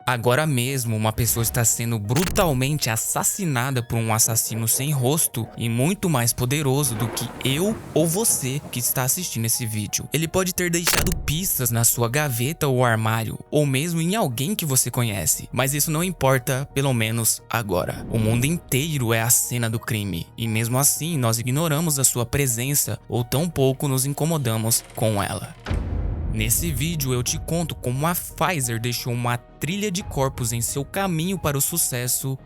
Agora mesmo, uma pessoa está sendo brutalmente assassinada por um assassino sem rosto e muito mais poderoso do que eu ou você que está assistindo esse vídeo. Ele pode ter deixado pistas na sua gaveta ou armário, ou mesmo em alguém que você conhece, mas isso não importa, pelo menos agora. O mundo inteiro é a cena do crime, e mesmo assim nós ignoramos a sua presença ou tampouco nos incomodamos com ela. Nesse vídeo eu te conto como a Pfizer deixou uma trilha de corpos em seu caminho para o sucesso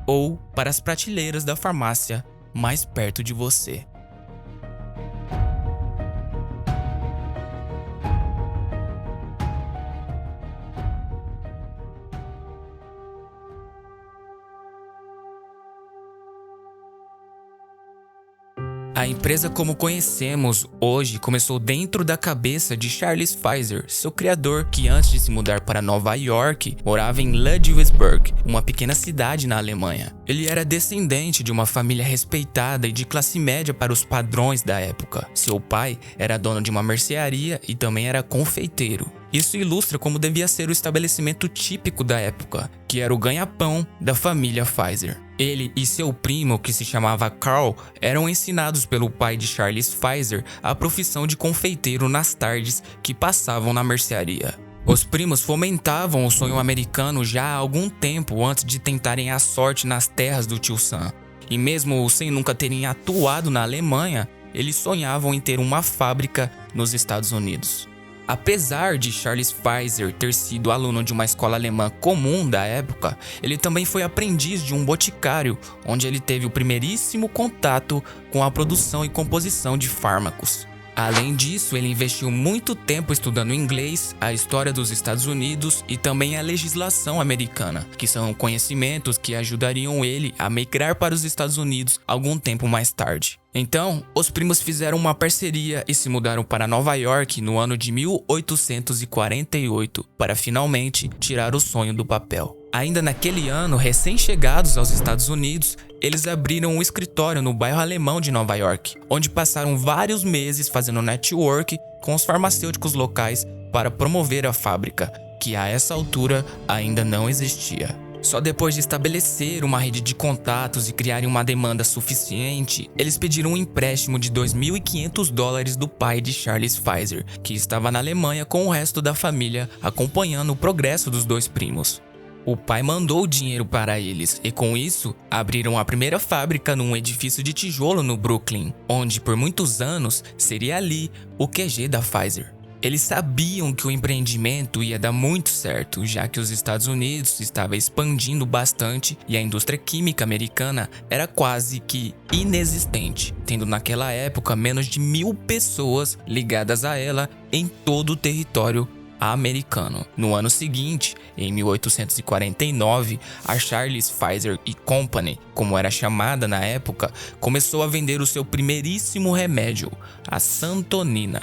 ou para as prateleiras da farmácia mais perto de você. A empresa como conhecemos hoje começou dentro da cabeça de Charles Pfizer, seu criador, que antes de se mudar para Nova York, morava em Ludwigsburg, uma pequena cidade na Alemanha. Ele era descendente de uma família respeitada e de classe média para os padrões da época. Seu pai era dono de uma mercearia e também era confeiteiro. Isso ilustra como devia ser o estabelecimento típico da época, que era o ganha-pão da família Pfizer. Ele e seu primo, que se chamava Carl, eram ensinados pelo pai de Charles Pfizer a profissão de confeiteiro nas tardes que passavam na mercearia. Os primos fomentavam o sonho americano já há algum tempo antes de tentarem a sorte nas terras do tio Sam. E mesmo sem nunca terem atuado na Alemanha, eles sonhavam em ter uma fábrica nos Estados Unidos. Apesar de Charles Pfizer ter sido aluno de uma escola alemã comum da época, ele também foi aprendiz de um boticário, onde ele teve o primeiríssimo contato com a produção e composição de fármacos. Além disso, ele investiu muito tempo estudando inglês, a história dos Estados Unidos e também a legislação americana, que são conhecimentos que ajudariam ele a migrar para os Estados Unidos algum tempo mais tarde. Então, os primos fizeram uma parceria e se mudaram para Nova York no ano de 1848 para finalmente tirar o sonho do papel. Ainda naquele ano, recém-chegados aos Estados Unidos, eles abriram um escritório no bairro alemão de Nova York, onde passaram vários meses fazendo network com os farmacêuticos locais para promover a fábrica, que a essa altura ainda não existia. Só depois de estabelecer uma rede de contatos e criarem uma demanda suficiente, eles pediram um empréstimo de $2.500 do pai de Charles Pfizer, que estava na Alemanha com o resto da família, acompanhando o progresso dos dois primos. O pai mandou o dinheiro para eles e, com isso, abriram a primeira fábrica num edifício de tijolo no Brooklyn, onde por muitos anos seria ali o QG da Pfizer. Eles sabiam que o empreendimento ia dar muito certo, já que os Estados Unidos estava expandindo bastante e a indústria química americana era quase que inexistente, tendo naquela época menos de 1.000 pessoas ligadas a ela em todo o território americano. No ano seguinte, em 1849, a Charles Pfizer Company, como era chamada na época, começou a vender o seu primeiríssimo remédio, a santonina.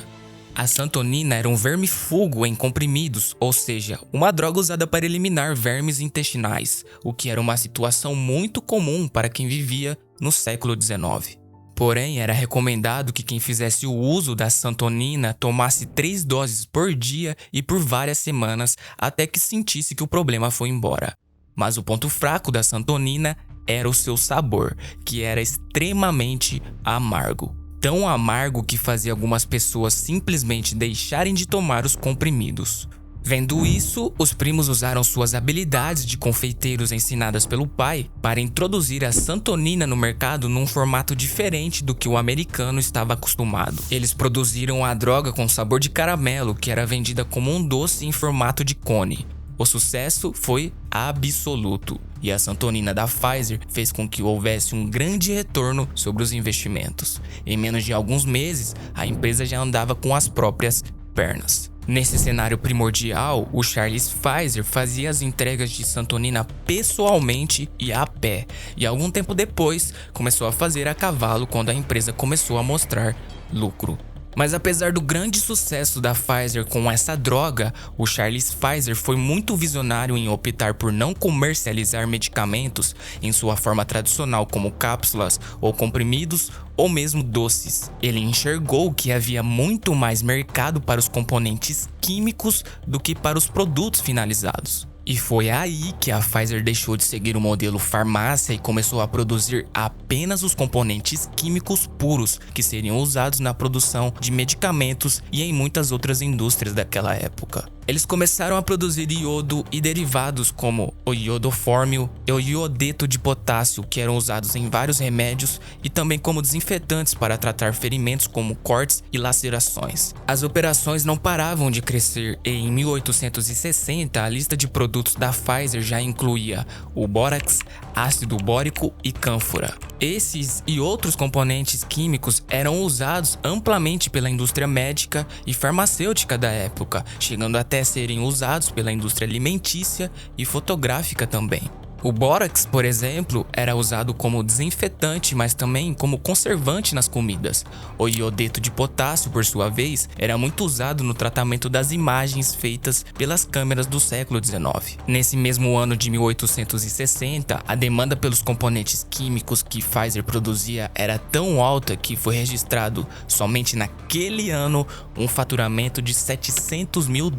A santonina era um vermífugo em comprimidos, ou seja, uma droga usada para eliminar vermes intestinais, o que era uma situação muito comum para quem vivia no século XIX. Porém, era recomendado que quem fizesse o uso da santonina tomasse 3 doses por dia e por várias semanas até que sentisse que o problema foi embora. Mas o ponto fraco da santonina era o seu sabor, que era extremamente amargo. Tão amargo que fazia algumas pessoas simplesmente deixarem de tomar os comprimidos. Vendo isso, os primos usaram suas habilidades de confeiteiros ensinadas pelo pai para introduzir a santonina no mercado num formato diferente do que o americano estava acostumado. Eles produziram a droga com sabor de caramelo, que era vendida como um doce em formato de cone. O sucesso foi absoluto, e a santonina da Pfizer fez com que houvesse um grande retorno sobre os investimentos. Em menos de alguns meses, a empresa já andava com as próprias pernas. Nesse cenário primordial, o Charles Pfizer fazia as entregas de santonina pessoalmente e a pé, e algum tempo depois começou a fazer a cavalo quando a empresa começou a mostrar lucro. Mas apesar do grande sucesso da Pfizer com essa droga, o Charles Pfizer foi muito visionário em optar por não comercializar medicamentos em sua forma tradicional como cápsulas ou comprimidos ou mesmo doces. Ele enxergou que havia muito mais mercado para os componentes químicos do que para os produtos finalizados. E foi aí que a Pfizer deixou de seguir o modelo farmácia e começou a produzir apenas os componentes químicos puros que seriam usados na produção de medicamentos e em muitas outras indústrias daquela época. Eles começaram a produzir iodo e derivados como o iodofórmio e o iodeto de potássio, que eram usados em vários remédios e também como desinfetantes para tratar ferimentos como cortes e lacerações. As operações não paravam de crescer e em 1860 a lista de produtos da Pfizer já incluía o bórax, ácido bórico e cânfora. Esses e outros componentes químicos eram usados amplamente pela indústria médica e farmacêutica da época, chegando até serem usados pela indústria alimentícia e fotográfica também. O bórax, por exemplo, era usado como desinfetante, mas também como conservante nas comidas. O iodeto de potássio, por sua vez, era muito usado no tratamento das imagens feitas pelas câmeras do século XIX. Nesse mesmo ano de 1860, a demanda pelos componentes químicos que Pfizer produzia era tão alta que foi registrado somente naquele ano um faturamento de $700 mil,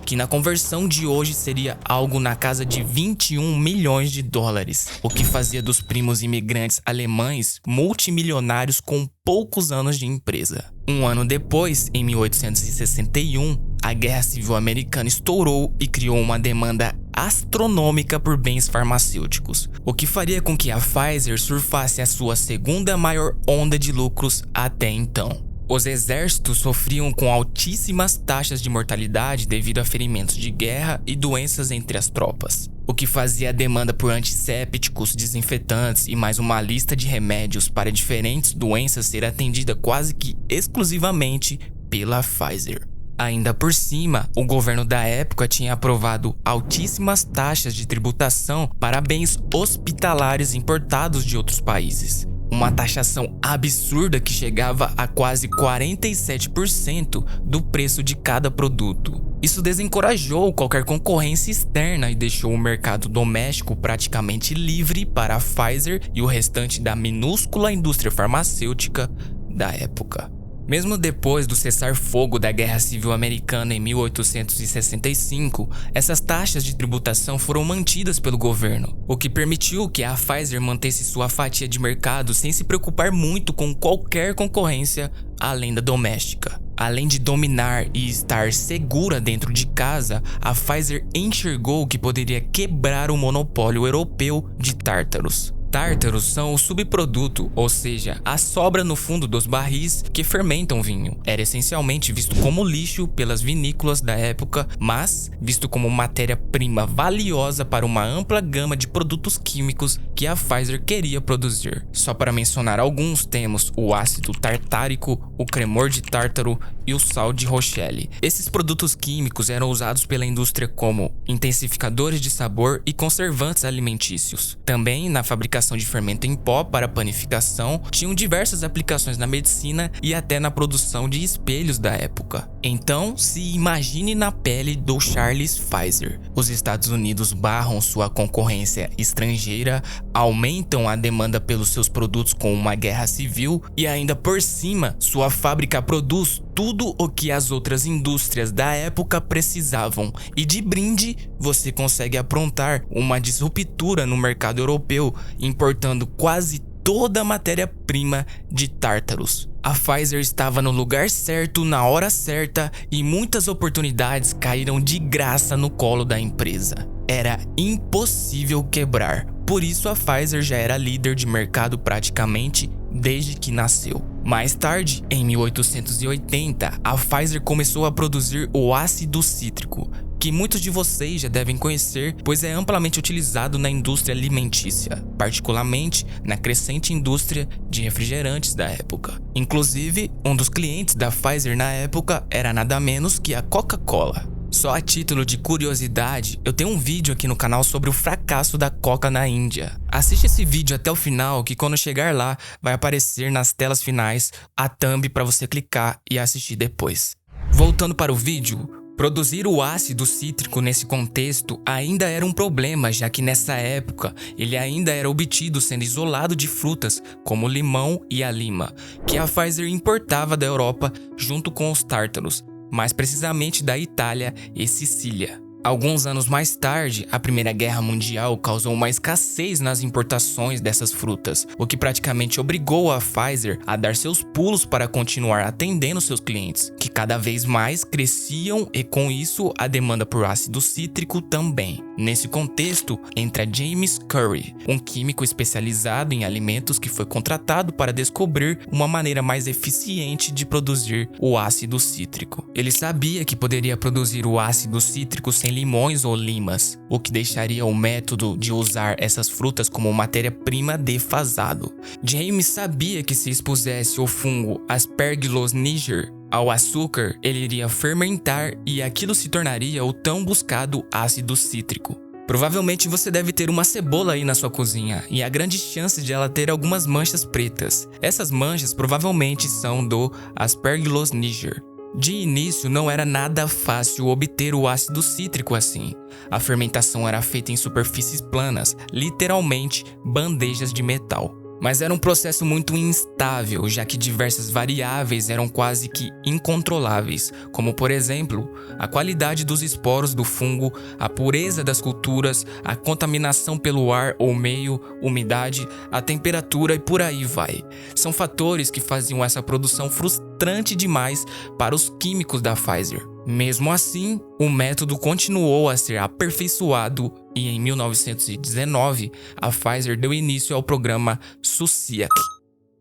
que na conversão de hoje seria algo na casa de 21 milhões de dólares, o que fazia dos primos imigrantes alemães multimilionários com poucos anos de empresa. Um ano depois, em 1861, a Guerra Civil Americana estourou e criou uma demanda astronômica por bens farmacêuticos, o que faria com que a Pfizer surfasse a sua segunda maior onda de lucros até então. Os exércitos sofriam com altíssimas taxas de mortalidade devido a ferimentos de guerra e doenças entre as tropas, o que fazia a demanda por antissépticos, desinfetantes e mais uma lista de remédios para diferentes doenças ser atendida quase que exclusivamente pela Pfizer. Ainda por cima, o governo da época tinha aprovado altíssimas taxas de tributação para bens hospitalares importados de outros países. Uma taxação absurda que chegava a quase 47% do preço de cada produto. Isso desencorajou qualquer concorrência externa e deixou o mercado doméstico praticamente livre para a Pfizer e o restante da minúscula indústria farmacêutica da época. Mesmo depois do cessar-fogo da Guerra Civil Americana em 1865, essas taxas de tributação foram mantidas pelo governo, o que permitiu que a Pfizer mantesse sua fatia de mercado sem se preocupar muito com qualquer concorrência além da doméstica. Além de dominar e estar segura dentro de casa, a Pfizer enxergou que poderia quebrar o monopólio europeu de tártaros. Tártaros são o subproduto, ou seja, a sobra no fundo dos barris que fermentam vinho. Era essencialmente visto como lixo pelas vinícolas da época, mas visto como matéria-prima valiosa para uma ampla gama de produtos químicos que a Pfizer queria produzir. Só para mencionar alguns, temos o ácido tartárico, o cremor de tártaro e o sal de Rochelle. Esses produtos químicos eram usados pela indústria como intensificadores de sabor e conservantes alimentícios. Também na fabricação de fermento em pó para panificação, tinham diversas aplicações na medicina e até na produção de espelhos da época. Então, se imagine na pele do Charles Pfizer. Os Estados Unidos barram sua concorrência estrangeira, aumentam a demanda pelos seus produtos com uma guerra civil e ainda por cima, sua fábrica produz tudo o que as outras indústrias da época precisavam e de brinde você consegue aprontar uma disruptura no mercado europeu, importando quase toda a matéria-prima de tártaros. A Pfizer estava no lugar certo, na hora certa e muitas oportunidades caíram de graça no colo da empresa. Era impossível quebrar, por isso a Pfizer já era líder de mercado praticamente desde que nasceu. Mais tarde, em 1880, a Pfizer começou a produzir o ácido cítrico, que muitos de vocês já devem conhecer, pois é amplamente utilizado na indústria alimentícia, particularmente na crescente indústria de refrigerantes da época. Inclusive, um dos clientes da Pfizer na época era nada menos que a Coca-Cola. Só a título de curiosidade, eu tenho um vídeo aqui no canal sobre o fracasso da Coca na Índia. Assiste esse vídeo até o final, que quando chegar lá, vai aparecer nas telas finais a thumb para você clicar e assistir depois. Voltando para o vídeo, produzir o ácido cítrico nesse contexto ainda era um problema, já que nessa época ele ainda era obtido sendo isolado de frutas como o limão e a lima, que a Pfizer importava da Europa junto com os tártaros, mais precisamente da Itália e Sicília. Alguns anos mais tarde, a Primeira Guerra Mundial causou uma escassez nas importações dessas frutas, o que praticamente obrigou a Pfizer a dar seus pulos para continuar atendendo seus clientes, que cada vez mais cresciam e com isso a demanda por ácido cítrico também. Nesse contexto, entra James Curry, um químico especializado em alimentos que foi contratado para descobrir uma maneira mais eficiente de produzir o ácido cítrico. Ele sabia que poderia produzir o ácido cítrico sem limões ou limas, o que deixaria o método de usar essas frutas como matéria-prima defasado. James sabia que se expusesse o fungo Aspergillus niger ao açúcar, ele iria fermentar e aquilo se tornaria o tão buscado ácido cítrico. Provavelmente você deve ter uma cebola aí na sua cozinha e há grandes chances de ela ter algumas manchas pretas. Essas manchas provavelmente são do Aspergillus niger. De início, não era nada fácil obter o ácido cítrico assim. A fermentação era feita em superfícies planas, literalmente bandejas de metal. Mas era um processo muito instável, já que diversas variáveis eram quase que incontroláveis, como por exemplo, a qualidade dos esporos do fungo, a pureza das culturas, a contaminação pelo ar ou meio, umidade, a temperatura e por aí vai. São fatores que faziam essa produção frustrante demais para os químicos da Pfizer. Mesmo assim, o método continuou a ser aperfeiçoado e em 1919, a Pfizer deu início ao programa SUSIAC,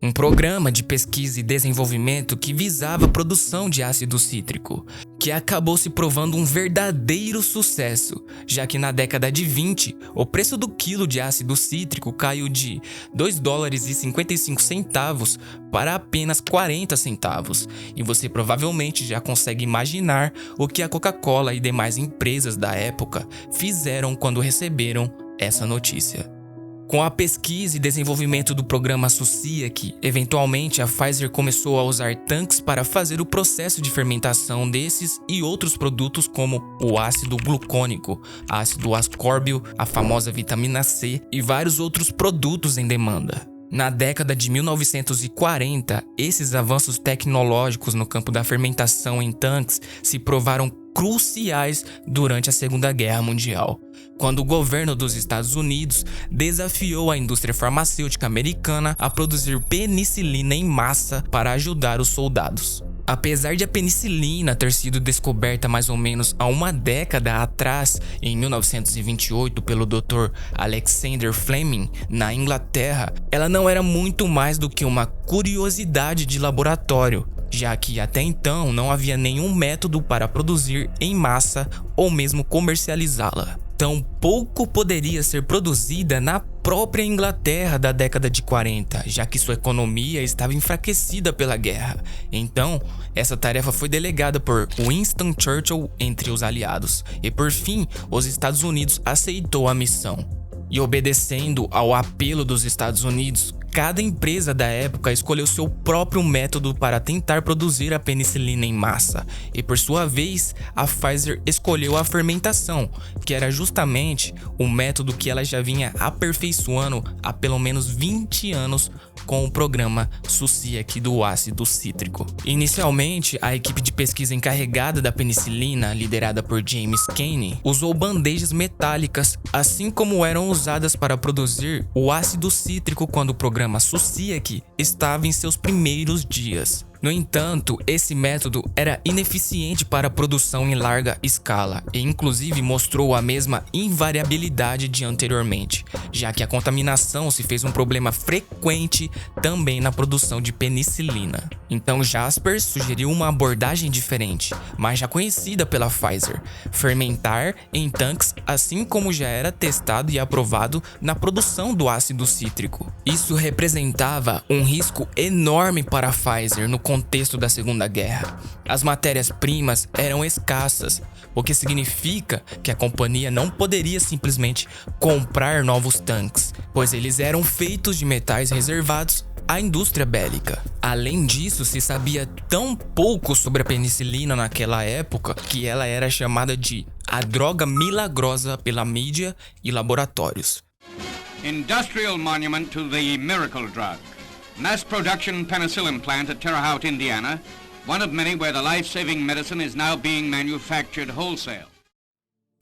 um programa de pesquisa e desenvolvimento que visava a produção de ácido cítrico, que acabou se provando um verdadeiro sucesso, já que na década de 20, o preço do quilo de ácido cítrico caiu de $2,55 para apenas 40 centavos, e você provavelmente já consegue imaginar o que a Coca-Cola e demais empresas da época fizeram quando receberam essa notícia. Com a pesquisa e desenvolvimento do programa SUSIAC, eventualmente a Pfizer começou a usar tanques para fazer o processo de fermentação desses e outros produtos como o ácido glucônico, ácido ascórbil, a famosa vitamina C e vários outros produtos em demanda. Na década de 1940, esses avanços tecnológicos no campo da fermentação em tanques se provaram cruciais durante a Segunda Guerra Mundial, quando o governo dos Estados Unidos desafiou a indústria farmacêutica americana a produzir penicilina em massa para ajudar os soldados. Apesar de a penicilina ter sido descoberta mais ou menos há uma década atrás, em 1928, pelo Dr. Alexander Fleming, na Inglaterra, ela não era muito mais do que uma curiosidade de laboratório, já que até então não havia nenhum método para produzir em massa ou mesmo comercializá-la. Tampouco poderia ser produzida na própria Inglaterra da década de 40, já que sua economia estava enfraquecida pela guerra. Então, essa tarefa foi delegada por Winston Churchill entre os aliados, e por fim, os Estados Unidos aceitou a missão. E obedecendo ao apelo dos Estados Unidos, cada empresa da época escolheu seu próprio método para tentar produzir a penicilina em massa, e por sua vez, a Pfizer escolheu a fermentação, que era justamente o método que ela já vinha aperfeiçoando há pelo menos 20 anos com o programa SUSIAC do ácido cítrico. Inicialmente, a equipe de pesquisa encarregada da penicilina, liderada por James Kane, usou bandejas metálicas, assim como eram usadas para produzir o ácido cítrico quando o programa SUSIAC estava em seus primeiros dias. No entanto, esse método era ineficiente para a produção em larga escala e inclusive mostrou a mesma invariabilidade de anteriormente, já que a contaminação se fez um problema frequente também na produção de penicilina. Então Jasper sugeriu uma abordagem diferente, mas já conhecida pela Pfizer: fermentar em tanques, assim como já era testado e aprovado na produção do ácido cítrico. Isso representava um risco enorme para a Pfizer no contexto da Segunda Guerra. As matérias-primas eram escassas, o que significa que a companhia não poderia simplesmente comprar novos tanques, pois eles eram feitos de metais reservados à indústria bélica. Além disso, se sabia tão pouco sobre a penicilina naquela época que ela era chamada de a droga milagrosa pela mídia e laboratórios. Industrial monument to the miracle drug. Mass production penicillin plant at Terre Haute, Indiana, one of many where the life-saving medicine is now being manufactured wholesale.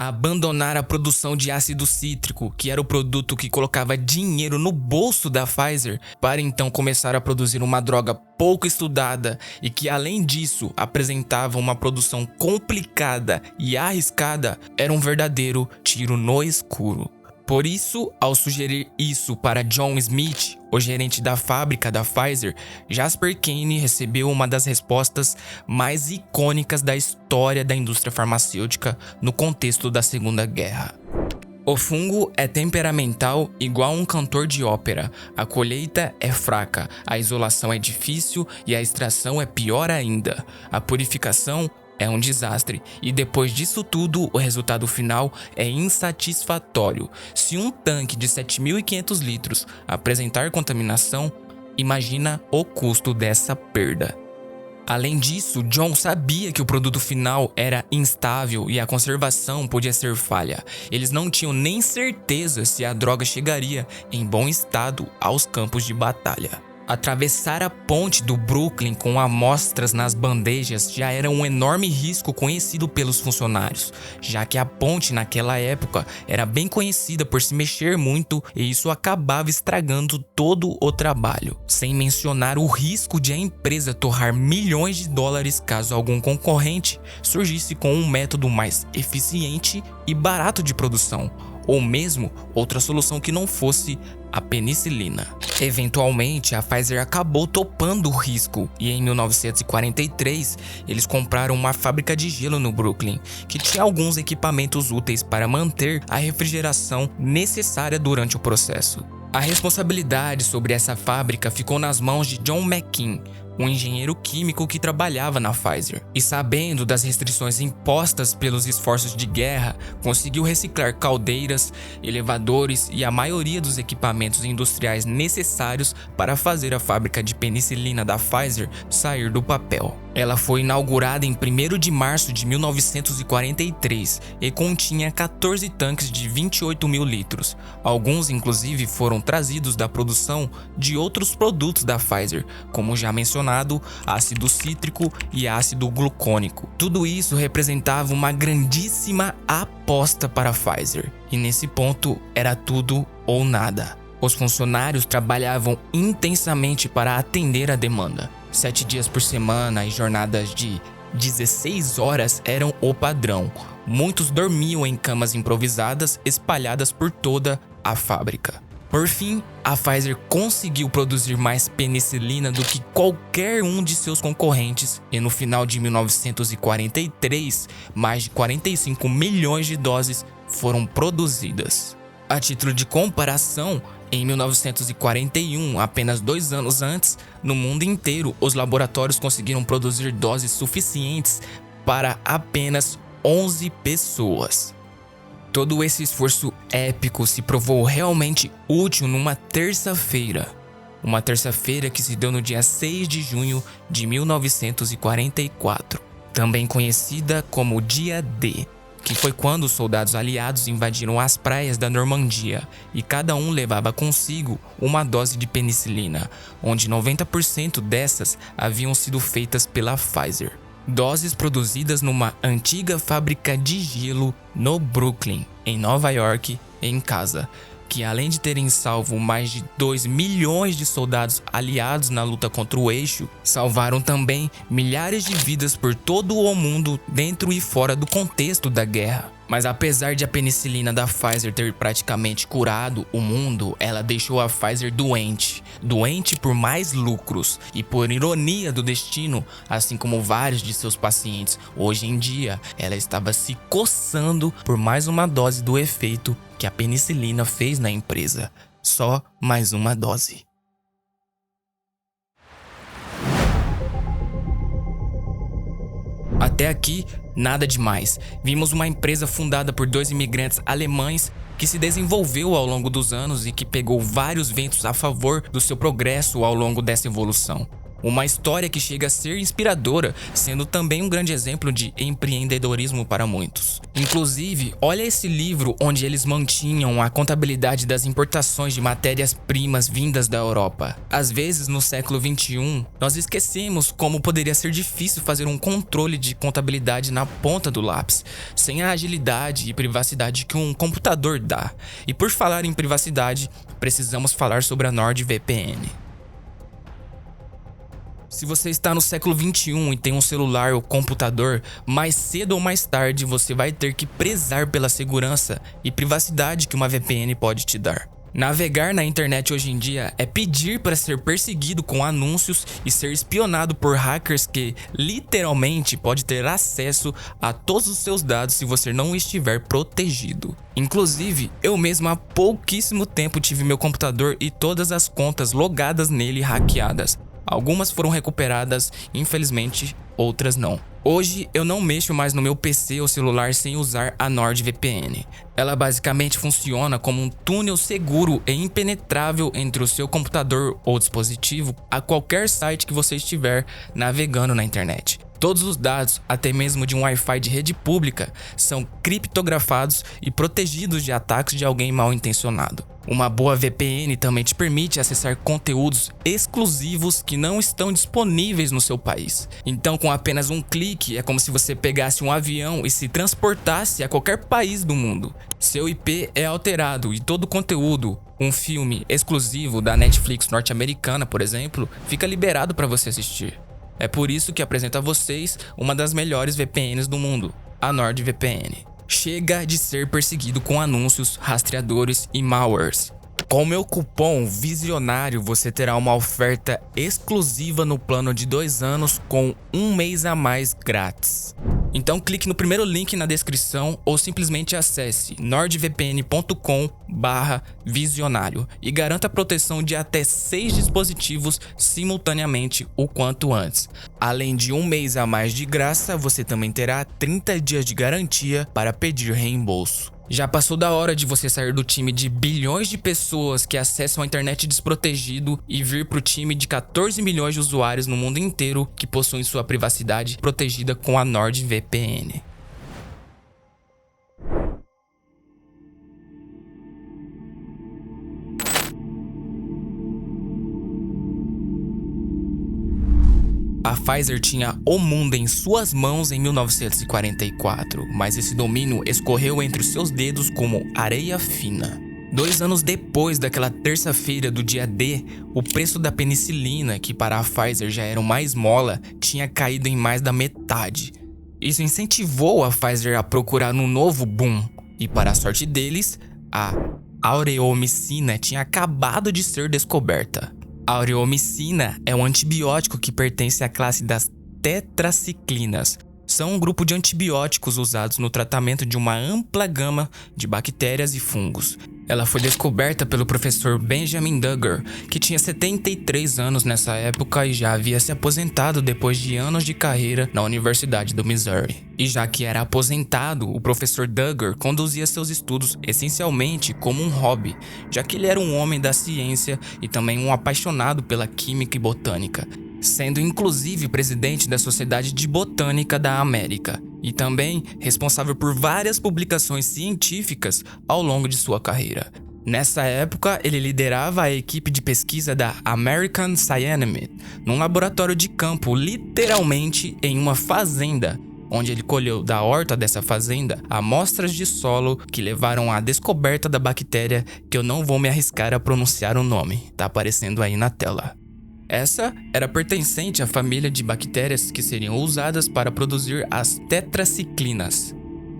abandonar a produção de ácido cítrico, que era o produto que colocava dinheiro no bolso da Pfizer, para então começar a produzir uma droga pouco estudada e que, além disso, apresentava uma produção complicada e arriscada, era um verdadeiro tiro no escuro. Por isso, ao sugerir isso para John Smith, o gerente da fábrica da Pfizer, Jasper Kane recebeu uma das respostas mais icônicas da história da indústria farmacêutica no contexto da Segunda Guerra. O fungo é temperamental igual um cantor de ópera, a colheita é fraca, a isolação é difícil e a extração é pior ainda. A purificação é um desastre, e depois disso tudo, o resultado final é insatisfatório. Se um tanque de 7.500 litros apresentar contaminação, imagina o custo dessa perda. Além disso, John sabia que o produto final era instável e a conservação podia ser falha. Eles não tinham nem certeza se a droga chegaria em bom estado aos campos de batalha. Atravessar a ponte do Brooklyn com amostras nas bandejas já era um enorme risco conhecido pelos funcionários, já que a ponte naquela época era bem conhecida por se mexer muito e isso acabava estragando todo o trabalho. Sem mencionar o risco de a empresa torrar milhões de dólares caso algum concorrente surgisse com um método mais eficiente e barato de produção, ou mesmo outra solução que não fosse a penicilina. Eventualmente, a Pfizer acabou topando o risco e em 1943 eles compraram uma fábrica de gelo no Brooklyn, que tinha alguns equipamentos úteis para manter a refrigeração necessária durante o processo. A responsabilidade sobre essa fábrica ficou nas mãos de John McKean, um engenheiro químico que trabalhava na Pfizer, e sabendo das restrições impostas pelos esforços de guerra, conseguiu reciclar caldeiras, elevadores e a maioria dos equipamentos industriais necessários para fazer a fábrica de penicilina da Pfizer sair do papel. Ela foi inaugurada em 1º de março de 1943 e continha 14 tanques de 28.000 litros. Alguns, inclusive, foram trazidos da produção de outros produtos da Pfizer, como já mencionado, ácido cítrico e ácido glucônico. Tudo isso representava uma grandíssima aposta para a Pfizer, e nesse ponto era tudo ou nada. Os funcionários trabalhavam intensamente para atender a demanda. 7 dias por semana e jornadas de 16 horas eram o padrão. Muitos dormiam em camas improvisadas espalhadas por toda a fábrica. Por fim, a Pfizer conseguiu produzir mais penicilina do que qualquer um de seus concorrentes e no final de 1943, mais de 45 milhões de doses foram produzidas. A título de comparação, em 1941, apenas 2 anos antes, no mundo inteiro, os laboratórios conseguiram produzir doses suficientes para apenas 11 pessoas. Todo esse esforço épico se provou realmente útil numa terça-feira. Uma terça-feira que se deu no dia 6 de junho de 1944, também conhecida como Dia D, que foi quando os soldados aliados invadiram as praias da Normandia e cada um levava consigo uma dose de penicilina, onde 90% dessas haviam sido feitas pela Pfizer. Doses produzidas numa antiga fábrica de gelo no Brooklyn, em Nova York, em casa, que além de terem salvo mais de 2 milhões de soldados aliados na luta contra o eixo, salvaram também milhares de vidas por todo o mundo dentro e fora do contexto da guerra. Mas apesar de a penicilina da Pfizer ter praticamente curado o mundo, ela deixou a Pfizer doente por mais lucros e por ironia do destino, assim como vários de seus pacientes, hoje em dia ela estava se coçando por mais uma dose do efeito que a penicilina fez na empresa. Só mais uma dose. Até aqui, nada demais. Vimos uma empresa fundada por 2 imigrantes alemães que se desenvolveu ao longo dos anos e que pegou vários ventos a favor do seu progresso ao longo dessa evolução. Uma história que chega a ser inspiradora, sendo também um grande exemplo de empreendedorismo para muitos. Inclusive, olha esse livro onde eles mantinham a contabilidade das importações de matérias-primas vindas da Europa. Às vezes, no século XXI, nós esquecemos como poderia ser difícil fazer um controle de contabilidade na ponta do lápis, sem a agilidade e privacidade que um computador dá. E por falar em privacidade, precisamos falar sobre a NordVPN. Se você está no século XXI e tem um celular ou computador, mais cedo ou mais tarde você vai ter que prezar pela segurança e privacidade que uma VPN pode te dar. Navegar na internet hoje em dia é pedir para ser perseguido com anúncios e ser espionado por hackers que literalmente pode ter acesso a todos os seus dados se você não estiver protegido. Inclusive, eu mesmo há pouquíssimo tempo tive meu computador e todas as contas logadas nele hackeadas. Algumas foram recuperadas, infelizmente, outras não. Hoje eu não mexo mais no meu PC ou celular sem usar a NordVPN. Ela basicamente funciona como um túnel seguro e impenetrável entre o seu computador ou dispositivo a qualquer site que você estiver navegando na internet. Todos os dados, até mesmo de um Wi-Fi de rede pública, são criptografados e protegidos de ataques de alguém mal intencionado. Uma boa VPN também te permite acessar conteúdos exclusivos que não estão disponíveis no seu país. Então, com apenas um clique, é como se você pegasse um avião e se transportasse a qualquer país do mundo. Seu IP é alterado e todo o conteúdo, um filme exclusivo da Netflix norte-americana, por exemplo, fica liberado para você assistir. É por isso que apresento a vocês uma das melhores VPNs do mundo, a NordVPN. Chega de ser perseguido com anúncios, rastreadores e malwares. Com o meu cupom VISIONÁRIO você terá uma oferta exclusiva no plano de 2 anos com 1 mês a mais grátis. Então clique no primeiro link na descrição ou simplesmente acesse nordvpn.com/visionário e garanta a proteção de até 6 dispositivos simultaneamente o quanto antes. Além de 1 mês a mais de graça, você também terá 30 dias de garantia para pedir reembolso. Já passou da hora de você sair do time de bilhões de pessoas que acessam a internet desprotegido e vir pro time de 14 milhões de usuários no mundo inteiro que possuem sua privacidade protegida com a NordVPN. A Pfizer tinha o mundo em suas mãos em 1944, mas esse domínio escorreu entre os seus dedos como areia fina. 2 anos depois daquela terça-feira do dia D, o preço da penicilina, que para a Pfizer já era uma esmola, tinha caído em mais da metade. Isso incentivou a Pfizer a procurar um novo boom, e para a sorte deles, a aureomicina tinha acabado de ser descoberta. A aureomicina é um antibiótico que pertence à classe das tetraciclinas. São um grupo de antibióticos usados no tratamento de uma ampla gama de bactérias e fungos. Ela foi descoberta pelo professor Benjamin Duggar, que tinha 73 anos nessa época e já havia se aposentado depois de anos de carreira na Universidade do Missouri. E já que era aposentado, o professor Duggar conduzia seus estudos essencialmente como um hobby, já que ele era um homem da ciência e também um apaixonado pela química e botânica, sendo inclusive presidente da Sociedade de Botânica da América e também responsável por várias publicações científicas ao longo de sua carreira. Nessa época, ele liderava a equipe de pesquisa da American Cyanamid, num laboratório de campo, literalmente em uma fazenda, onde ele colheu da horta dessa fazenda amostras de solo que levaram à descoberta da bactéria que eu não vou me arriscar a pronunciar o nome, tá aparecendo aí na tela. Essa era pertencente à família de bactérias que seriam usadas para produzir as tetraciclinas.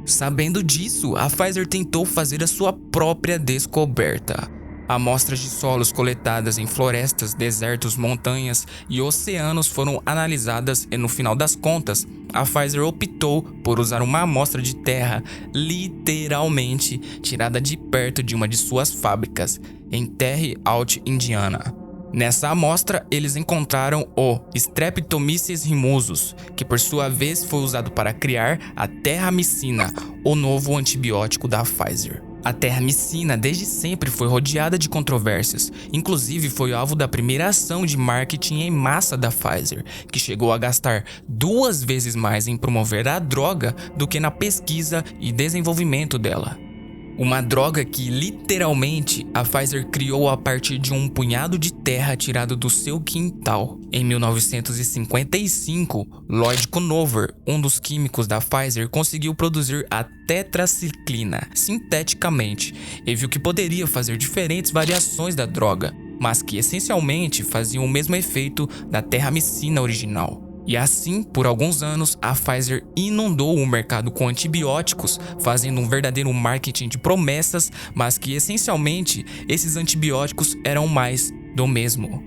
Sabendo disso, a Pfizer tentou fazer a sua própria descoberta. Amostras de solos coletadas em florestas, desertos, montanhas e oceanos foram analisadas e, no final das contas, a Pfizer optou por usar uma amostra de terra literalmente tirada de perto de uma de suas fábricas, em Terre Haute, Indiana. Nessa amostra, eles encontraram o Streptomyces rimosus, que por sua vez foi usado para criar a terramicina, o novo antibiótico da Pfizer. A terramicina desde sempre foi rodeada de controvérsias, inclusive foi alvo da primeira ação de marketing em massa da Pfizer, que chegou a gastar 2 vezes mais em promover a droga do que na pesquisa e desenvolvimento dela. Uma droga que literalmente a Pfizer criou a partir de um punhado de terra tirado do seu quintal. Em 1955, Lloyd Conover, um dos químicos da Pfizer, conseguiu produzir a tetraciclina sinteticamente e viu que poderia fazer diferentes variações da droga, mas que essencialmente faziam o mesmo efeito da terramicina original. E assim, por alguns anos, a Pfizer inundou o mercado com antibióticos, fazendo um verdadeiro marketing de promessas, mas que essencialmente esses antibióticos eram mais do mesmo.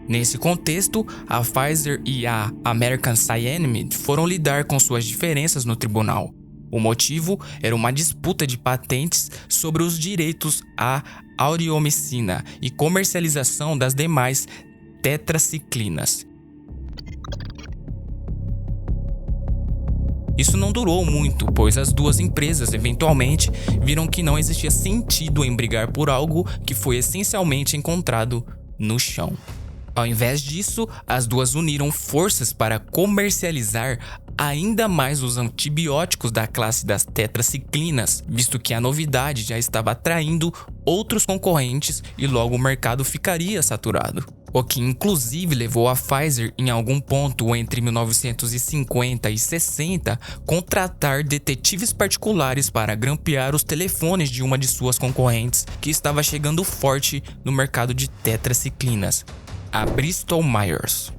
Nesse contexto, a Pfizer e a American Cyanamid foram lidar com suas diferenças no tribunal. O motivo era uma disputa de patentes sobre os direitos à aureomicina e comercialização das demais tetraciclinas. Isso não durou muito, pois as duas empresas eventualmente viram que não existia sentido em brigar por algo que foi essencialmente encontrado no chão. Ao invés disso, as duas uniram forças para comercializar ainda mais os antibióticos da classe das tetraciclinas, visto que a novidade já estava atraindo outros concorrentes e logo o mercado ficaria saturado. O que inclusive levou a Pfizer, em algum ponto entre 1950 e 60, contratar detetives particulares para grampear os telefones de uma de suas concorrentes que estava chegando forte no mercado de tetraciclinas, a Bristol Myers.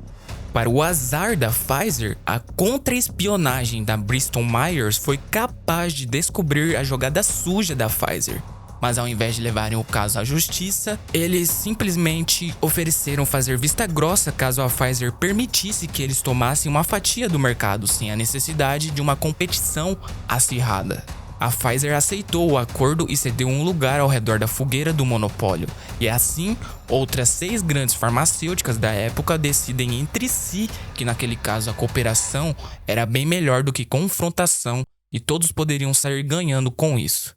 Para o azar da Pfizer, a contra-espionagem da Bristol Myers foi capaz de descobrir a jogada suja da Pfizer. Mas ao invés de levarem o caso à justiça, eles simplesmente ofereceram fazer vista grossa caso a Pfizer permitisse que eles tomassem uma fatia do mercado sem a necessidade de uma competição acirrada. A Pfizer aceitou o acordo e cedeu um lugar ao redor da fogueira do monopólio, e assim, outras 6 grandes farmacêuticas da época decidem entre si que naquele caso a cooperação era bem melhor do que confrontação e todos poderiam sair ganhando com isso.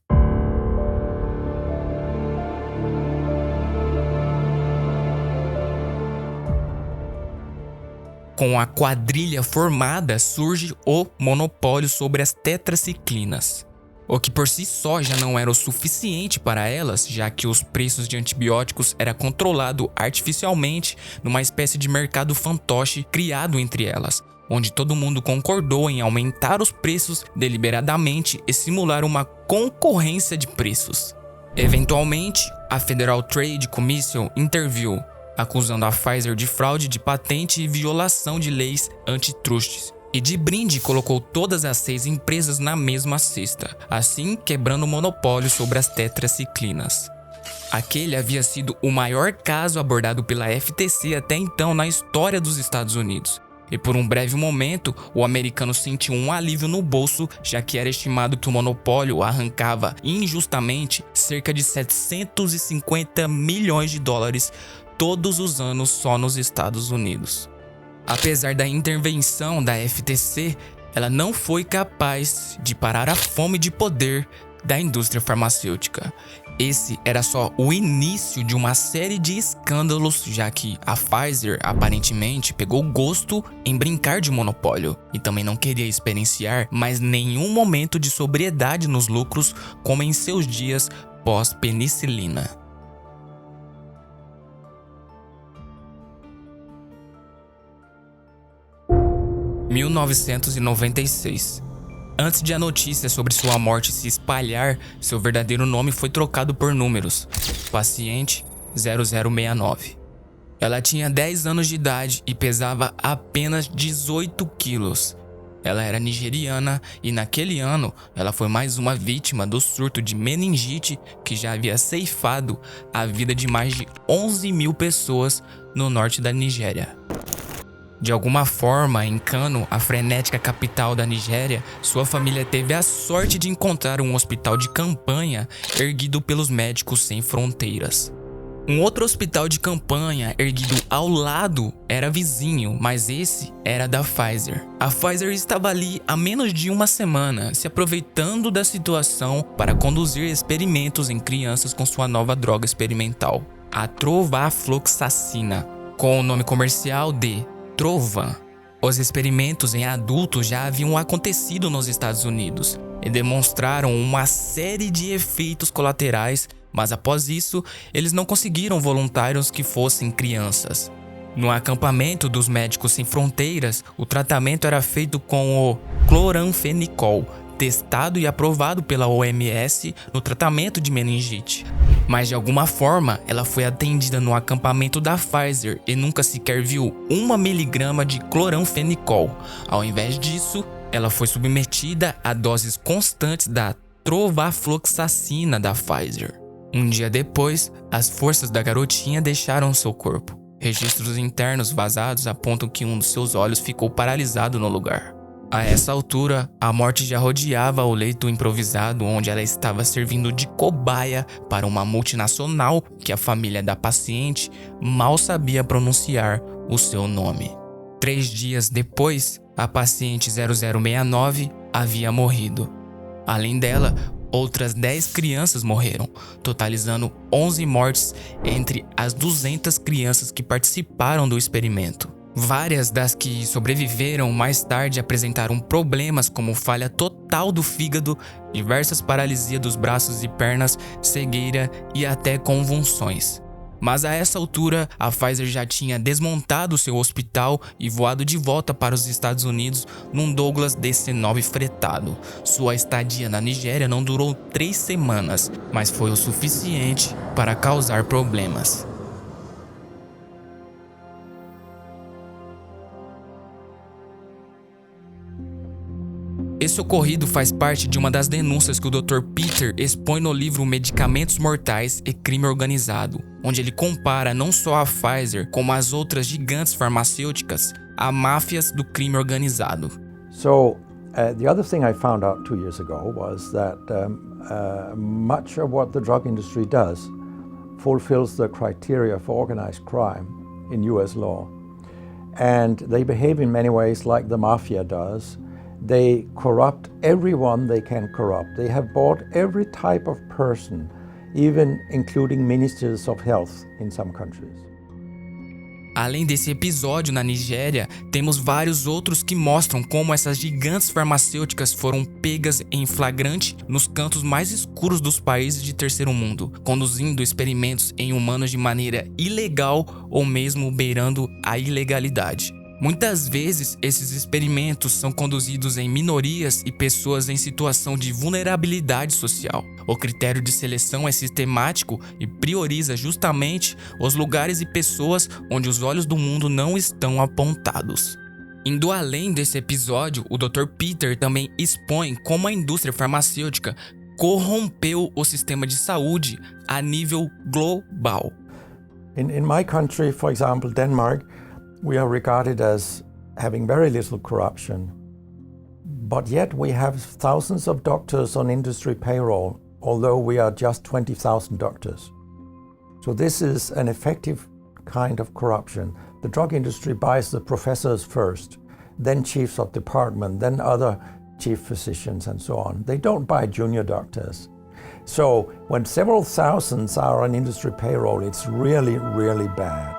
Com a quadrilha formada, surge o monopólio sobre as tetraciclinas, o que por si só já não era o suficiente para elas, já que os preços de antibióticos era controlado artificialmente numa espécie de mercado fantoche criado entre elas, onde todo mundo concordou em aumentar os preços deliberadamente e simular uma concorrência de preços. Eventualmente, a Federal Trade Commission interviu, acusando a Pfizer de fraude de patente e violação de leis antitrustes. E de brinde colocou todas as 6 empresas na mesma cesta, assim quebrando o monopólio sobre as tetraciclinas. Aquele havia sido o maior caso abordado pela FTC até então na história dos Estados Unidos. E por um breve momento, o americano sentiu um alívio no bolso, já que era estimado que o monopólio arrancava injustamente cerca de 750 milhões de dólares todos os anos só nos Estados Unidos. Apesar da intervenção da FTC, ela não foi capaz de parar a fome de poder da indústria farmacêutica. Esse era só o início de uma série de escândalos, já que a Pfizer aparentemente pegou gosto em brincar de monopólio e também não queria experienciar mais nenhum momento de sobriedade nos lucros como em seus dias pós-penicilina. Em 1996. Antes de a notícia sobre sua morte se espalhar, seu verdadeiro nome foi trocado por números: Paciente 0069. Ela tinha 10 anos de idade e pesava apenas 18 quilos. Ela era nigeriana e naquele ano ela foi mais uma vítima do surto de meningite que já havia ceifado a vida de mais de 11 mil pessoas no norte da Nigéria. De alguma forma, em Kano, a frenética capital da Nigéria, sua família teve a sorte de encontrar um hospital de campanha erguido pelos Médicos Sem Fronteiras. Um outro hospital de campanha erguido ao lado era vizinho, mas esse era da Pfizer. A Pfizer estava ali há menos de uma semana, se aproveitando da situação para conduzir experimentos em crianças com sua nova droga experimental, a trovafloxacina, com o nome comercial de Trovan. Os experimentos em adultos já haviam acontecido nos Estados Unidos e demonstraram uma série de efeitos colaterais, mas após isso, eles não conseguiram voluntários que fossem crianças. No acampamento dos Médicos Sem Fronteiras, o tratamento era feito com o cloranfenicol, testado e aprovado pela OMS no tratamento de meningite. Mas de alguma forma, ela foi atendida no acampamento da Pfizer e nunca sequer viu 1 miligrama de cloranfenicol. Ao invés disso, ela foi submetida a doses constantes da trovafloxacina da Pfizer. Um dia depois, as forças da garotinha deixaram seu corpo. Registros internos vazados apontam que um dos seus olhos ficou paralisado no lugar. A essa altura, a morte já rodeava o leito improvisado onde ela estava servindo de cobaia para uma multinacional que a família da paciente mal sabia pronunciar o seu nome. 3 dias depois, a paciente 0069 havia morrido. Além dela, outras 10 crianças morreram, totalizando 11 mortes entre as 200 crianças que participaram do experimento. Várias das que sobreviveram mais tarde apresentaram problemas como falha total do fígado, diversas paralisias dos braços e pernas, cegueira e até convulsões. Mas a essa altura, a Pfizer já tinha desmontado seu hospital e voado de volta para os Estados Unidos num Douglas DC-9 fretado. Sua estadia na Nigéria não durou 3 semanas, mas foi o suficiente para causar problemas. Esse ocorrido faz parte de uma das denúncias que o Dr. Peter expõe no livro Medicamentos Mortais e Crime Organizado, onde ele compara não só a Pfizer, como as outras gigantes farmacêuticas, a máfias do crime organizado. So, the other thing I found out 2 years ago was that much of what the drug industry does fulfills the criteria for organized crime in US law. And they behave in many ways like the mafia does. They corrupt everyone they can corrupt. They have bought every type of person, even including ministers of health in some countries. Além desse episódio na Nigéria, temos vários outros que mostram como essas gigantes farmacêuticas foram pegas em flagrante nos cantos mais escuros dos países de terceiro mundo, conduzindo experimentos em humanos de maneira ilegal ou mesmo beirando a ilegalidade. Muitas vezes, esses experimentos são conduzidos em minorias e pessoas em situação de vulnerabilidade social. O critério de seleção é sistemático e prioriza justamente os lugares e pessoas onde os olhos do mundo não estão apontados. Indo além desse episódio, o Dr. Peter também expõe como a indústria farmacêutica corrompeu o sistema de saúde a nível global. In my country, for example, Denmark, we are regarded as having very little corruption, but yet we have thousands of doctors on industry payroll, although we are just 20,000 doctors. So this is an effective kind of corruption. The drug industry buys the professors first, then chiefs of department, then other chief physicians and so on. They don't buy junior doctors. So when several thousands are on industry payroll, it's really, really bad.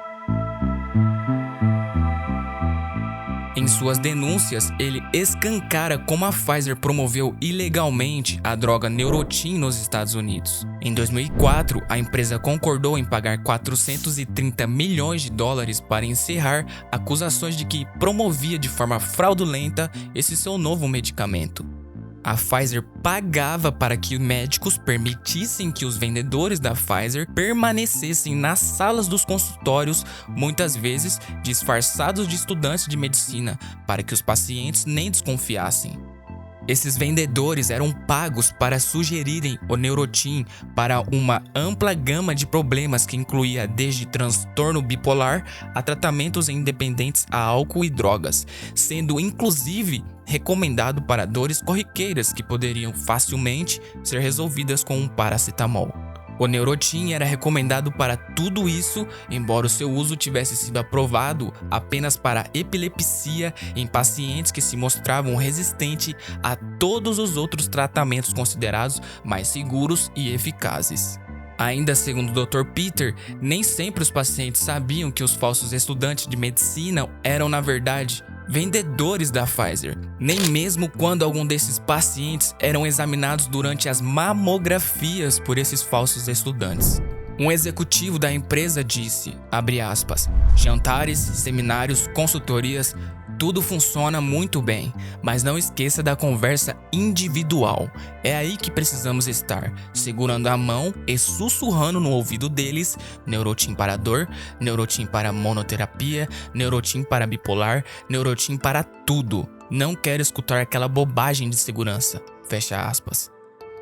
Em suas denúncias, ele escancara como a Pfizer promoveu ilegalmente a droga Neurontin nos Estados Unidos. Em 2004, a empresa concordou em pagar $430 milhões para encerrar acusações de que promovia de forma fraudulenta esse seu novo medicamento. A Pfizer pagava para que médicos permitissem que os vendedores da Pfizer permanecessem nas salas dos consultórios, muitas vezes disfarçados de estudantes de medicina, para que os pacientes nem desconfiassem. Esses vendedores eram pagos para sugerirem o Neurontin para uma ampla gama de problemas que incluía desde transtorno bipolar a tratamentos independentes a álcool e drogas, sendo inclusive recomendado para dores corriqueiras que poderiam facilmente ser resolvidas com um paracetamol. O Neurotin era recomendado para tudo isso, embora o seu uso tivesse sido aprovado apenas para epilepsia em pacientes que se mostravam resistentes a todos os outros tratamentos considerados mais seguros e eficazes. Ainda segundo o Dr. Peter, nem sempre os pacientes sabiam que os falsos estudantes de medicina eram, na verdade, vendedores da Pfizer, nem mesmo quando algum desses pacientes eram examinados durante as mamografias por esses falsos estudantes. Um executivo da empresa disse, abre aspas, jantares, seminários, consultorias, tudo funciona muito bem, mas não esqueça da conversa individual. É aí que precisamos estar, segurando a mão e sussurrando no ouvido deles, Neurotin para dor, Neurotin para monoterapia, Neurotin para bipolar, Neurotin para tudo. Não quero escutar aquela bobagem de segurança. Fecha aspas.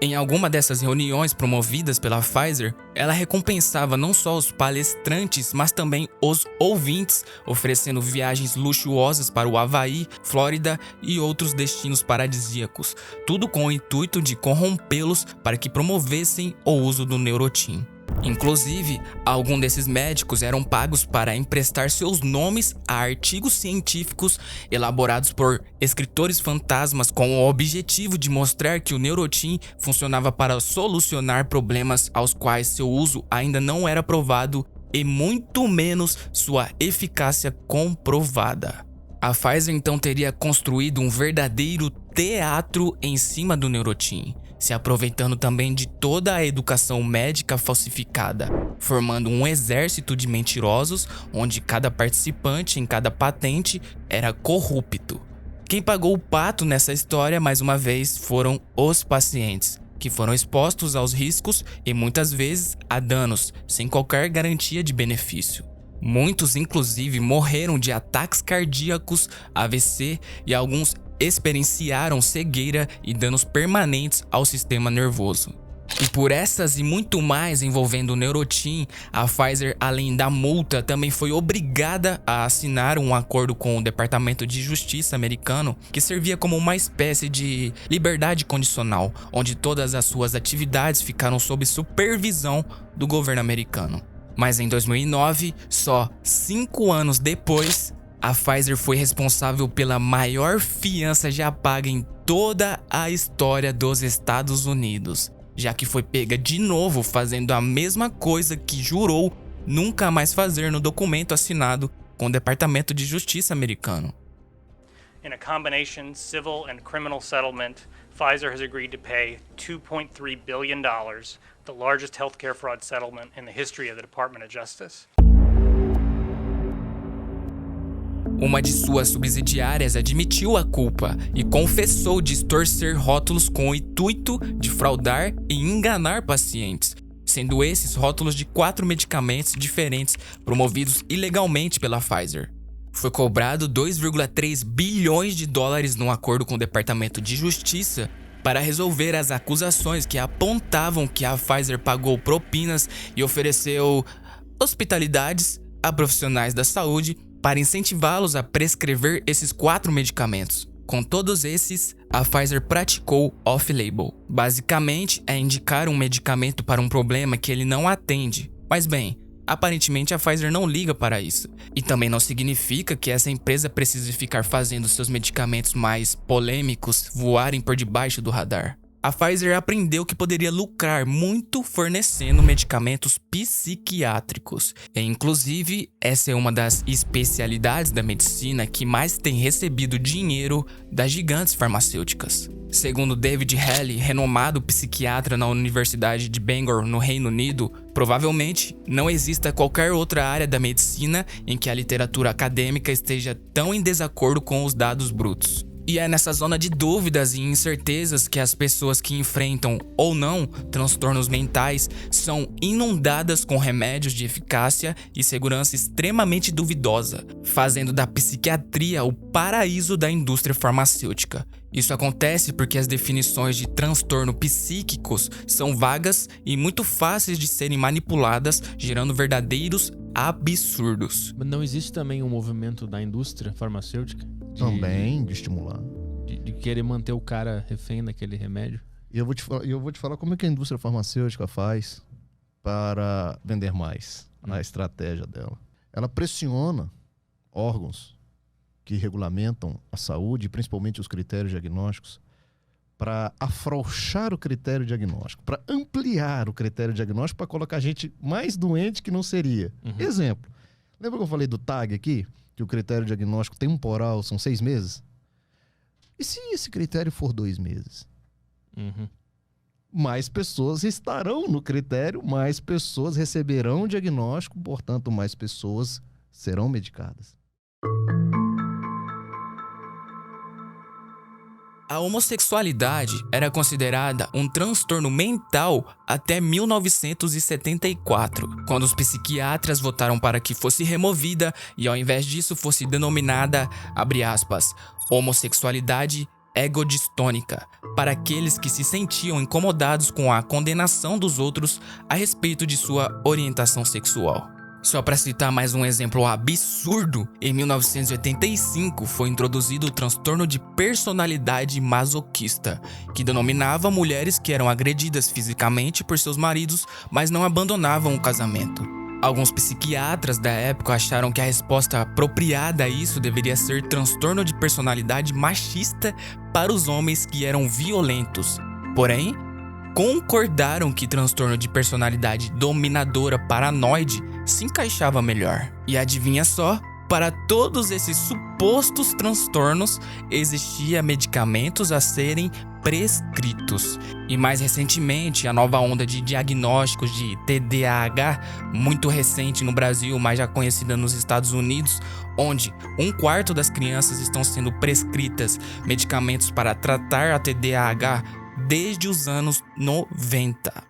Em alguma dessas reuniões promovidas pela Pfizer, ela recompensava não só os palestrantes, mas também os ouvintes, oferecendo viagens luxuosas para o Havaí, Flórida e outros destinos paradisíacos, tudo com o intuito de corrompê-los para que promovessem o uso do Neurotin. Inclusive, alguns desses médicos eram pagos para emprestar seus nomes a artigos científicos elaborados por escritores fantasmas com o objetivo de mostrar que o Neurotin funcionava para solucionar problemas aos quais seu uso ainda não era provado e muito menos sua eficácia comprovada. A Pfizer então teria construído um verdadeiro teatro em cima do Neurotin, se aproveitando também de toda a educação médica falsificada, formando um exército de mentirosos onde cada participante em cada patente era corrupto. Quem pagou o pato nessa história, mais uma vez, foram os pacientes, que foram expostos aos riscos e muitas vezes a danos, sem qualquer garantia de benefício. Muitos, inclusive, morreram de ataques cardíacos, AVC e alguns experienciaram cegueira e danos permanentes ao sistema nervoso. E por essas e muito mais envolvendo o Neurotin, a Pfizer, além da multa, também foi obrigada a assinar um acordo com o Departamento de Justiça americano, que servia como uma espécie de liberdade condicional, onde todas as suas atividades ficaram sob supervisão do governo americano. Mas em 2009, só 5 anos depois, a Pfizer foi responsável pela maior fiança já paga em toda a história dos Estados Unidos, já que foi pega de novo fazendo a mesma coisa que jurou nunca mais fazer no documento assinado com o Departamento de Justiça americano. In a combination civil and criminal settlement, Pfizer has agreed to pay $2.3 billion, the largest healthcare fraud settlement in the history of the Department of Justice. Uma de suas subsidiárias admitiu a culpa e confessou distorcer rótulos com o intuito de fraudar e enganar pacientes, sendo esses rótulos de 4 medicamentos diferentes promovidos ilegalmente pela Pfizer. Foi cobrado 2,3 bilhões de dólares num acordo com o Departamento de Justiça para resolver as acusações que apontavam que a Pfizer pagou propinas e ofereceu hospitalidades a profissionais da saúde para incentivá-los a prescrever esses 4 medicamentos. Com todos esses, a Pfizer praticou off-label. Basicamente, é indicar um medicamento para um problema que ele não atende. Mas bem, aparentemente a Pfizer não liga para isso. E também não significa que essa empresa precise ficar fazendo seus medicamentos mais polêmicos voarem por debaixo do radar. A Pfizer aprendeu que poderia lucrar muito fornecendo medicamentos psiquiátricos. E, inclusive, essa é uma das especialidades da medicina que mais tem recebido dinheiro das gigantes farmacêuticas. Segundo David Haley, renomado psiquiatra na Universidade de Bangor, no Reino Unido, provavelmente não exista qualquer outra área da medicina em que a literatura acadêmica esteja tão em desacordo com os dados brutos. E é nessa zona de dúvidas e incertezas que as pessoas que enfrentam ou não transtornos mentais são inundadas com remédios de eficácia e segurança extremamente duvidosa, fazendo da psiquiatria o paraíso da indústria farmacêutica. Isso acontece porque as definições de transtorno psíquicos são vagas e muito fáceis de serem manipuladas, gerando verdadeiros absurdos. Mas não existe também um movimento da indústria farmacêutica? Também de estimular. De querer manter o cara refém daquele remédio? E eu vou te falar como é que a indústria farmacêutica faz. para vender mais, a estratégia dela. Ela pressiona órgãos que regulamentam a saúde, principalmente os critérios diagnósticos, para afrouxar o critério diagnóstico, para ampliar o critério diagnóstico, para colocar gente mais doente que não seria. Exemplo, lembra que eu falei do TAG aqui? Que o critério diagnóstico temporal são 6 meses? E se esse critério for 2 meses? Mais pessoas estarão no critério, mais pessoas receberão o diagnóstico, portanto, mais pessoas serão medicadas. A homossexualidade era considerada um transtorno mental até 1974, quando os psiquiatras votaram para que fosse removida e ao invés disso fosse denominada, abre aspas, homossexualidade egodistônica, para aqueles que se sentiam incomodados com a condenação dos outros a respeito de sua orientação sexual. Só para citar mais um exemplo absurdo, em 1985 foi introduzido o transtorno de personalidade masoquista, que denominava mulheres que eram agredidas fisicamente por seus maridos, mas não abandonavam o casamento. Alguns psiquiatras da época acharam que a resposta apropriada a isso deveria ser transtorno de personalidade machista para os homens que eram violentos. Porém, concordaram que transtorno de personalidade dominadora paranoide se encaixava melhor. E adivinha só? Para todos esses supostos transtornos, existia medicamentos a serem prescritos. E mais recentemente, a nova onda de diagnósticos de TDAH, muito recente no Brasil, mas já conhecida nos Estados Unidos, onde 1/4 das crianças estão sendo prescritas medicamentos para tratar a TDAH desde os anos 90.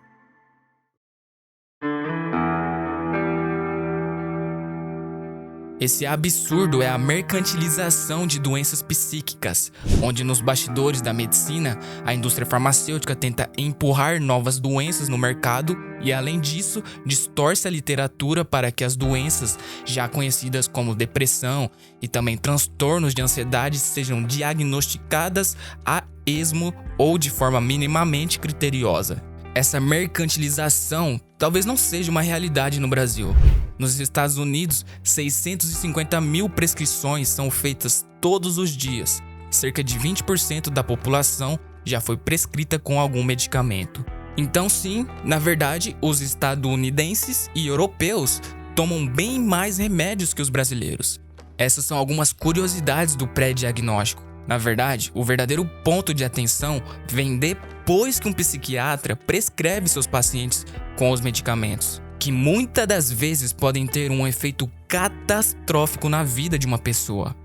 Esse absurdo é a mercantilização de doenças psíquicas, onde nos bastidores da medicina, a indústria farmacêutica tenta empurrar novas doenças no mercado e, além disso, distorce a literatura para que as doenças já conhecidas como depressão e também transtornos de ansiedade sejam diagnosticadas a esmo ou de forma minimamente criteriosa. Essa mercantilização talvez não seja uma realidade no Brasil. Nos Estados Unidos, 650 mil prescrições são feitas todos os dias. Cerca de 20% da população já foi prescrita com algum medicamento. Então sim, na verdade, os estadunidenses e europeus tomam bem mais remédios que os brasileiros. Essas são algumas curiosidades do pré-diagnóstico. Na verdade, o verdadeiro ponto de atenção vem depois que um psiquiatra prescreve seus pacientes com os medicamentos, que muitas das vezes podem ter um efeito catastrófico na vida de uma pessoa.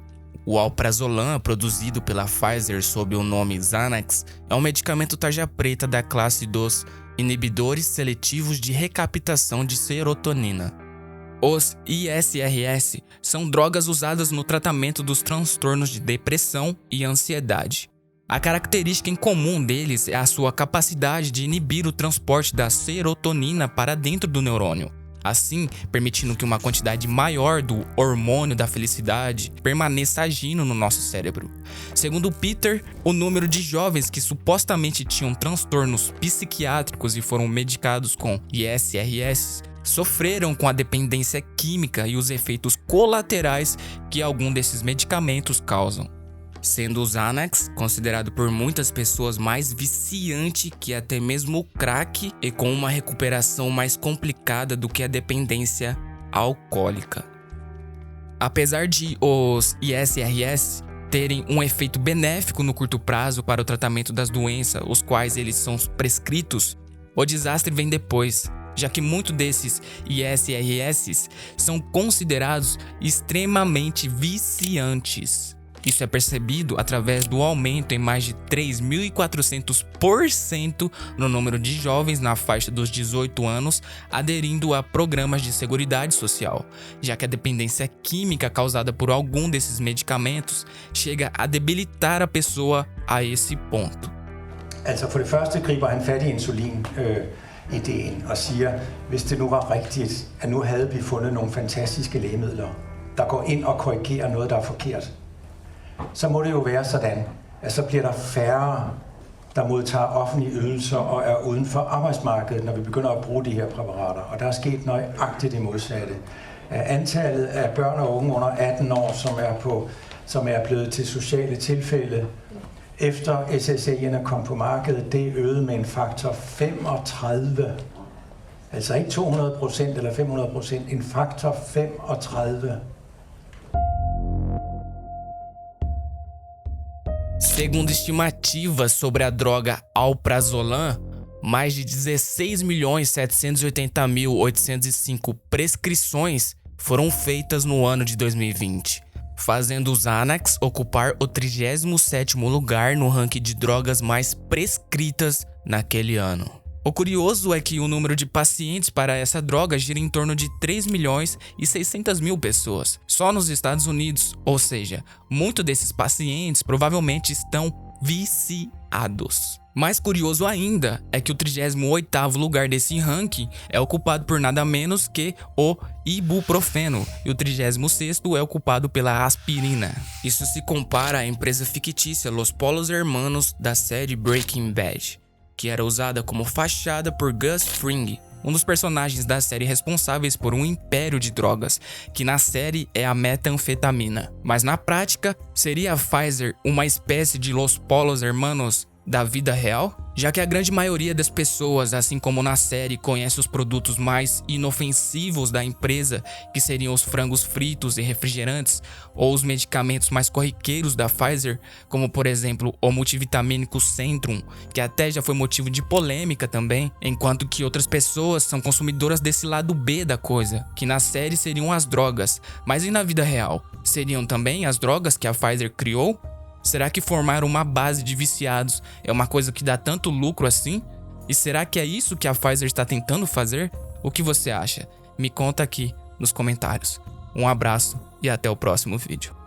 O alprazolam, produzido pela Pfizer sob o nome Xanax, é um medicamento tarja preta da classe dos inibidores seletivos de recaptação de serotonina. Os ISRS são drogas usadas no tratamento dos transtornos de depressão e ansiedade. A característica em comum deles é a sua capacidade de inibir o transporte da serotonina para dentro do neurônio, assim permitindo que uma quantidade maior do hormônio da felicidade permaneça agindo no nosso cérebro. Segundo Peter, o número de jovens que supostamente tinham transtornos psiquiátricos e foram medicados com ISRS sofreram com a dependência química e os efeitos colaterais que algum desses medicamentos causam, sendo o Xanax considerado por muitas pessoas mais viciante que até mesmo o crack e com uma recuperação mais complicada do que a dependência alcoólica. Apesar de os ISRS terem um efeito benéfico no curto prazo para o tratamento das doenças, os quais eles são prescritos, o desastre vem depois, já que muitos desses ISRS são considerados extremamente viciantes. Isso é percebido através do aumento em mais de 3.400% no número de jovens na faixa dos 18 anos aderindo a programas de seguridade social, já que a dependência química causada por algum desses medicamentos chega a debilitar a pessoa a esse ponto. Altså for det første griber han fat i insulin-ideen og siger, hvis det nu var rigtigt, at nu havde vi fundet nogle fantastiske lægemidler, der går ind og korrigerer noget, der er forkert, så må det jo være sådan, at så bliver der færre der modtager offentlige ydelser og er uden for arbejdsmarkedet, når vi begynder at bruge de her præparater. Og der er sket nøjagtigt det modsatte. Antallet af børn og unge under 18 år, som er blevet til sociale tilfælde, efter SSA'erne kom på markedet, det øgede med en faktor 35. Altså ikke 200% eller 500%, en faktor 35. Segundo estimativas sobre a droga alprazolam, mais de 16.780.805 prescrições foram feitas no ano de 2020, fazendo o Xanax ocupar o 37º lugar no ranking de drogas mais prescritas naquele ano. O curioso é que o número de pacientes para essa droga gira em torno de 3.600.000 pessoas, só nos Estados Unidos, ou seja, muitos desses pacientes provavelmente estão viciados. Mais curioso ainda é que o 38º lugar desse ranking é ocupado por nada menos que o ibuprofeno e o 36º é ocupado pela aspirina. Isso se compara à empresa fictícia Los Pollos Hermanos da série Breaking Bad, que era usada como fachada por Gus Fring, um dos personagens da série responsáveis por um império de drogas, que na série é a metanfetamina. Mas na prática, seria a Pfizer uma espécie de Los Pollos Hermanos da vida real? Já que a grande maioria das pessoas, assim como na série, conhece os produtos mais inofensivos da empresa, que seriam os frangos fritos e refrigerantes, ou os medicamentos mais corriqueiros da Pfizer, como por exemplo o multivitamínico Centrum, que até já foi motivo de polêmica também, enquanto que outras pessoas são consumidoras desse lado B da coisa, que na série seriam as drogas, mas e na vida real? Seriam também as drogas que a Pfizer criou? Será que formar uma base de viciados é uma coisa que dá tanto lucro assim? E será que é isso que a Pfizer está tentando fazer? O que você acha? Me conta aqui nos comentários. Um abraço e até o próximo vídeo.